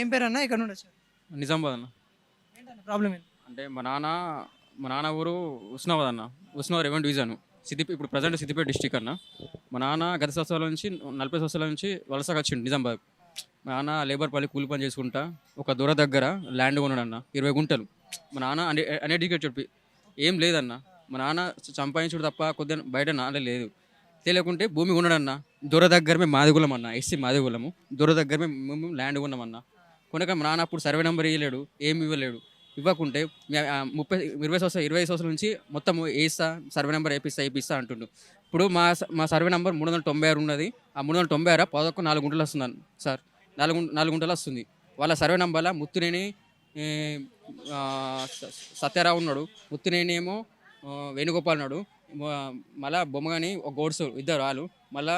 ఏం పేరన్నా? ఎక్కడి నుండి వచ్చారు? నిజామాబాద్ అన్న. ఏంటన్నా ప్రాబ్లమ్ ఏంటి? అంటే మా నాన్న ఊరు ఉస్నాబాద్ అన్న. Husnabad revenue division. ఇప్పుడు ప్రజెంట్ సిద్దిపేట డిస్ట్రిక్ట్ అన్న. మా నాన్న గత సంవత్సరాల నుంచి 40 సంవత్సరాల నుంచి వలసగా వచ్చిండు నిజామాబాద్. మా నాన్న లేబర్ పల్లి కూలి పని చేసుకుంటా ఒక దొర దగ్గర ల్యాండ్ కొన్నాడన్న 20 గుంటలు. మా నాన్న అన్ఎడ్యుకేటెడ్ చెప్పి ఏం లేదన్న. మా నాన్న సంపాదించుడు తప్ప కొద్దిగా బయట నాలే లేదు. తెలియకుంటే భూమి కొన్నాడన్న. దొర దగ్గర మేము మాదిగులం అన్న, ఎస్సీ మాదిగులము. దొర దగ్గర మేము ల్యాండ్ కొన్నామన్న. కొనక మా నాన్న అప్పుడు సర్వే నెంబర్ ఇవ్వలేడు, ఏమి ఇవ్వలేడు. ఇవ్వకుంటే 20 సంవత్సరాల నుంచి మొత్తం వేస్తా, సర్వే నెంబర్ వేపిస్తా అంటుండు. ఇప్పుడు మా సర్వే నెంబర్ 396 ఉన్నది. ఆ 396 11 4 గుంటలు వస్తుంది సార్. 4 గుంటలు వస్తుంది. వాళ్ళ సర్వే నెంబర్లో ముత్తునేని ఏ, ఆ, సత్యారావు ఉన్నాడు, ముత్తునేని ఏమో వేణుగోపాల్ ఉన్నాడు, మళ్ళా బొమ్మగాని ఒక గోడ్స్ ఇద్దరు వాళ్ళు, మళ్ళా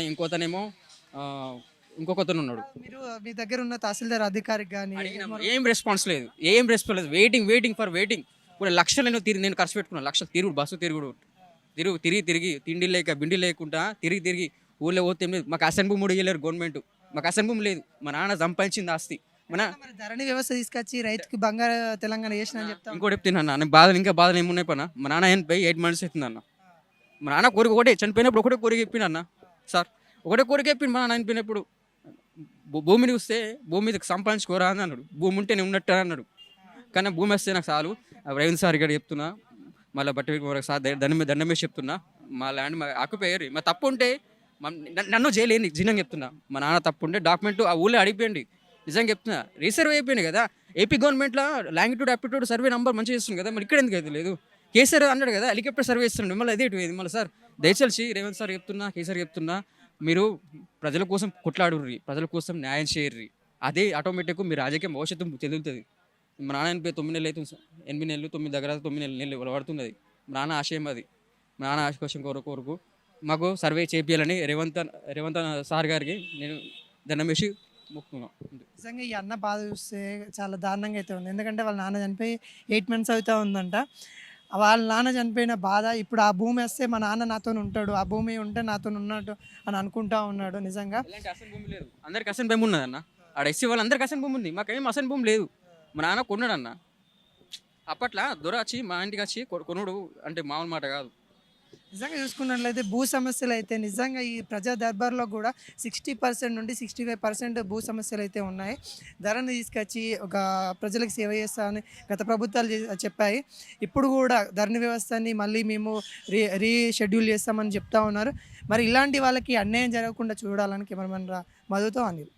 ఇంకోతనేమో ఇంకొకతను ఉన్నాడు. మీరు మీ దగ్గర ఉన్న తహసీల్దార్ అధికారికి కానీ అడిగినాము, ఏం రెస్పాన్స్ లేదు. Waiting for waiting. ఇప్పుడు లక్షలు నేను ఖర్చు పెట్టుకున్నాను. లక్షలు తిరుగుడు, బస్సు తిరిగి తిండి లేక బిండి లేకుండా తిరిగి ఊళ్ళో పోతే ఏం లేదు. మాకు అసెన్ భూమి కూడా ఇవ్వలేరు గవర్నమెంట్. మాకు అసెన్ భూమి లేదు. మా నాన్న సంపాదించింది ఆస్తి. మన మరి ధరణి వ్యవస్థ తీసుకొచ్చి రైతుకి బంగారు తెలంగాణ చేసిన అని చెప్తాం. ఇంకోటి చెప్తున్నా, నేను ఇంకా బాధలు ఏమున్నాయి పన్నా. మా నాన్న చనిపోయి 8 months అవుతుంది అన్న. మా నాన్న కోరిక ఒకటే, చనిపోయినప్పుడు ఒకటే కోరిక చెప్పిండు అన్న సార్. ఒకటే కోరిక చెప్పిండు మా నాన్న చనిపోయినప్పుడు. భూమిని చూస్తే భూమి మీద సంపాదించుకోరా అని అన్నాడు. భూమి ఉంటే నేను ఉన్నట్టు అన్నాడు. కానీ భూమి వస్తే నాకు చాలు. రేవంత్ సార్ ఇక్కడ చెప్తున్నా, మళ్ళీ బట్టి సార్ దండం మీద చెప్తున్నా, మా ల్యాండ్ మా ఆక్యుపైయర్. మా తప్పు ఉంటే నన్ను చేయలేని జిన్నంగా చెప్తున్నా. మా నాన్న తప్పు ఉంటే డాక్యుమెంట్ ఆ ఊళ్ళో అడిగిపోయింది. నిజంగా చెప్తున్నా, రీసర్వ్ అయిపోయింది కదా. ఏపీ గవర్నమెంట్లో లాంగిట్యూడ్ అప్టిట్యూడ్ సర్వే నెంబర్ మంచిగా చేస్తుంది కదా, మరి ఇక్కడ ఎందుకు అయితే లేదు? కేసీఆర్ అన్నాడు కదా, హెలికాప్టర్ సర్వే ఇస్తున్నాడు, మళ్ళీ అదే మళ్ళీ సార్ దయచేసి రేవంత్ సార్ చెప్తున్నా, కేసీఆర్ చెప్తున్నా, మీరు ప్రజల కోసం కొట్లాడుర్రి, ప్రజల కోసం న్యాయం చేయర్రి. అదే ఆటోమేటిక్ మీ రాజకీయ భవిష్యత్తు చెందుతుంది. మా నాన్న చనిపోయి 9 నెలలు అవుతుంది సార్. 8 నెలలు 9 దగ్గర 9 నెలలు పడుతుంది. అది మా నాన్న ఆశయం. అది మా నాన్న ఆశ కోసం కొరకు మాకు సర్వే చేపియాలని రేవంత్ సార్ గారికి నేను దండం వేసి మొక్కుతున్నాను. నిజంగా ఈ అన్న బాధ చూస్తే చాలా దారుణంగా అయితే ఉంది. ఎందుకంటే వాళ్ళ నాన్న చనిపోయి 8 months అవుతా ఉందంట. వాళ్ళ నాన్న చనిపోయిన బాధ, ఇప్పుడు ఆ భూమి వస్తే మా నాన్న నాతో ఉంటాడు, ఆ భూమి ఉంటే నాతో ఉన్నట్టు అని అనుకుంటా ఉన్నాడు. నిజంగా ఎలాంటి అసలు భూమి లేదు. అందరికి అసలు భూమి ఉన్నది అన్న. ఆడ ఎస్సీ వాళ్ళందరికీ అసలు భూమి ఉంది. మాకేం అసలు భూమి లేదు. మా నాన్న కొన్నాడు అన్న. అప్పట్లో దొర వచ్చి మా ఇంటికి వచ్చి కొనుడు అంటే మామూలు మాట కాదు. నిజంగా చూసుకున్నట్లయితే భూ సమస్యలు అయితే నిజంగా ఈ ప్రజా దర్బార్లో కూడా 60% నుండి 65% భూ సమస్యలు అయితే ఉన్నాయి. ధరని తీసుకొచ్చి ఒక ప్రజలకు సేవ చేస్తామని గత ప్రభుత్వాలు చెప్పాయి. ఇప్పుడు కూడా ధరణి వ్యవస్థని మళ్ళీ మేము రీషెడ్యూల్ చేస్తామని చెప్తా ఉన్నారు. మరి ఇలాంటి వాళ్ళకి అన్యాయం జరగకుండా చూడాలని కెమెరామెన్ మధుతో అనిల్.